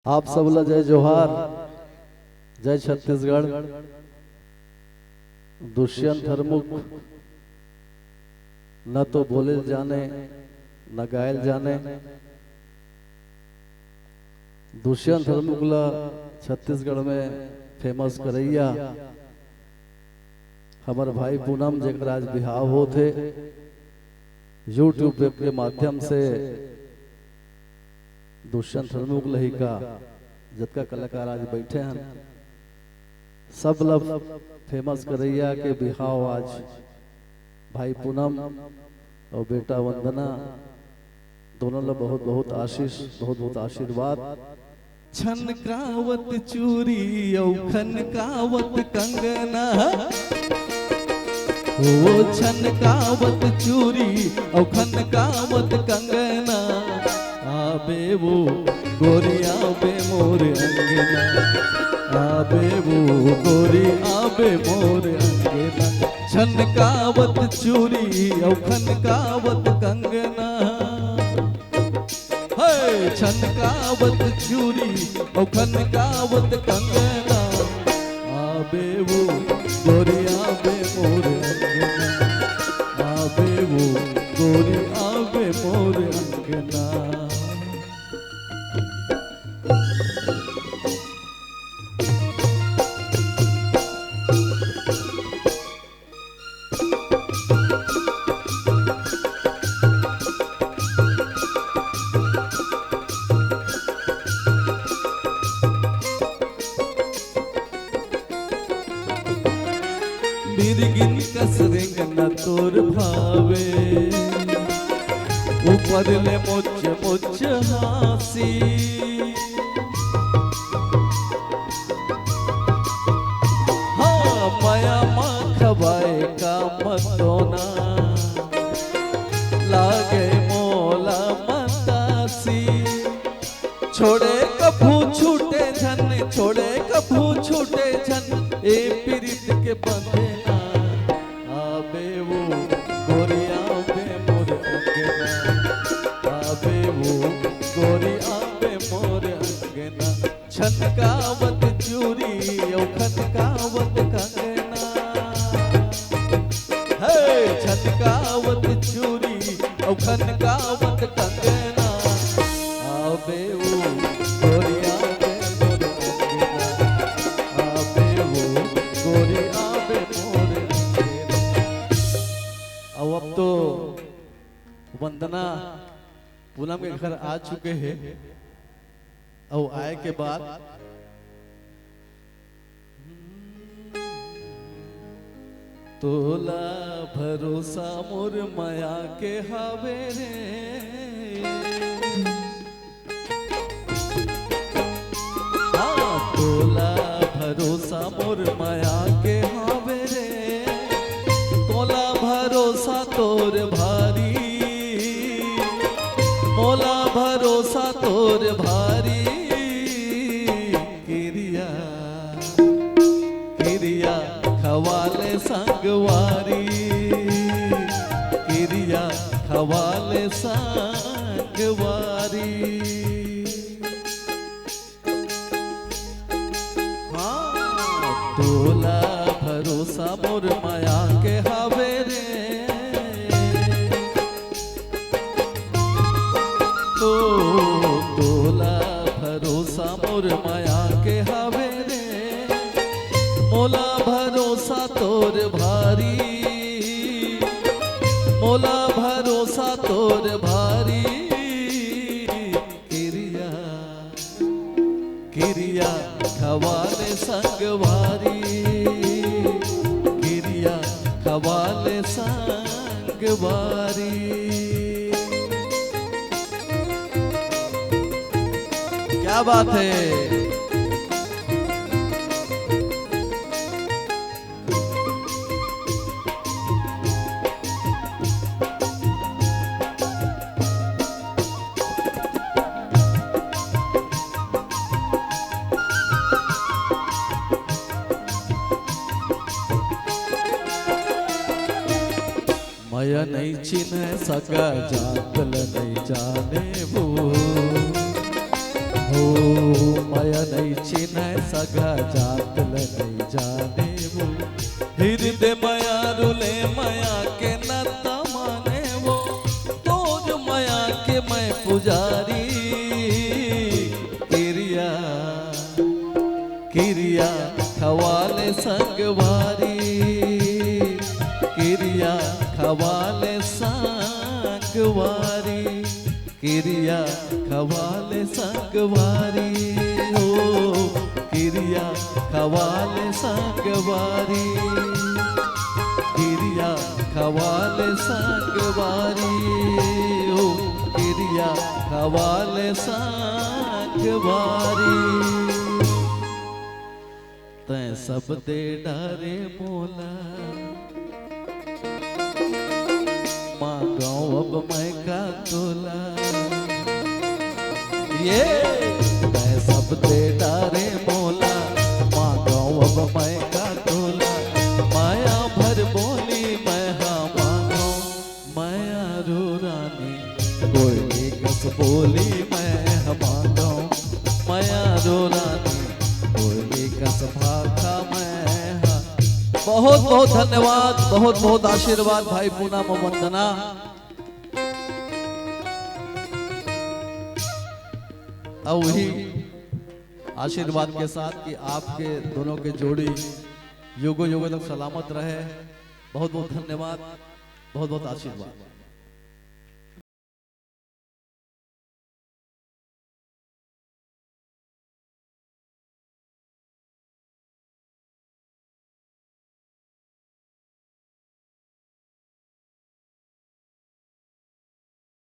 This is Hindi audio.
आप सबला जय जोहार, जय छत्तीसगढ़। दुष्यंत हरमुख न तो बोले जाने न गायल जाने। दुष्यंत हरमुखला छत्तीसगढ़ में फेमस करैया हमार भाई पूनम जेकर आज बिहाव होते यूट्यूब के माध्यम से दुष्यंत हरमुख लहिका जतका कलाकार आज बैठे हैं सब लब फेमस करैया के बिहाव आज भाई पूनम और बेटा वंदना दोनों ला बहुत बहुत आशीष, बहुत बहुत आशीर्वाद। छनकावत चूरी औ खनकावत कंगना, वो छनकावत चूरी औ खनकावत कंगना, आबे वो गोरी आबे मोर अंगना, आबे वो गोरी आबे मोर अंगना। छनकावत चूरी औ खनकावत कंगना, छनकावत चूरी औ खनकावत कंगना, आबे वो गोरी आबे मोर अंगना, आबे वो गोरी आबे मोर अंगना। मिर्गिन कसरेंग न तोर भावे, ऊपर ले मुझ मुझ हासी, हाँ माया माँ खवाए का मतोना, लागे मोला मतासी। छोड़े कभू छूटे झन, छोड़े कभू छूटे झन, ए पीरित के बंधना, आबे वो गोरी आबे मोर अंगना, आबे वो गोरी आबे मोर अंगना। छनकावत चूरी औ खनकावत कंगना, हे छनकावत चूरी औ खनकावत कंगना, आबे वो गोरी आबे मोर अंगना, आबे वो गोरी आबे मोर अंगना। अब तो वंदना पूनम के घर आ चुके हैं और आए के बाद तोला भरोसा मोर माया के हावे रे, तोला भरोसा मोर माया के हावे रे, तोला भरोसा तोर भारी, मोला भरोसा तोर भारी। किरिया किरिया खवाले संगवारी, किरिया खवाले संगवारी। तोला भरोसा मोर माया के हावे रे, तो तोला भरोसा मोर माया के हावे रे, मोला भरोसा तोर भारी, मोला भरोसा तोर भारी। किरिया किरिया खवाले संगवारी, किरिया खवाले संगवारी। क्या बात है। माया नहीं चिन्ह सका जातल नहीं जाने वो, हो माया नहीं चिन्ह सगा जात नहीं जाने वो हृदय माया रुले माया के नता माने वो तोर माया के मैं पुजारी किरिया किरिया खवाले संगवारी किरिया खवाले संगवारी किरिया खवाले संगवारी हो किरिया खवाले संगवारी किरिया खवाले संगवारी हो किरिया खवाले संगवारी तै सब दे डारे मोला माँ गाँव अब मैं का तोला ये तै सब दे डारे मोला माँ गाँव अब मैं का तोला माया भर बोली मैं हाँ मानो माया रो रानी कोई कस बोली मैं हाँ मानो माया रो रानी कस भाखा मैं हाँ। बहुत बहुत धन्यवाद, बहुत बहुत आशीर्वाद भाई पूनम और वंदना। अब वही आशीर्वाद के साथ कि आपके दोनों के जोड़ी युगों युगों तक सलामत रहे। बहुत बहुत धन्यवाद, बहुत बहुत आशीर्वाद।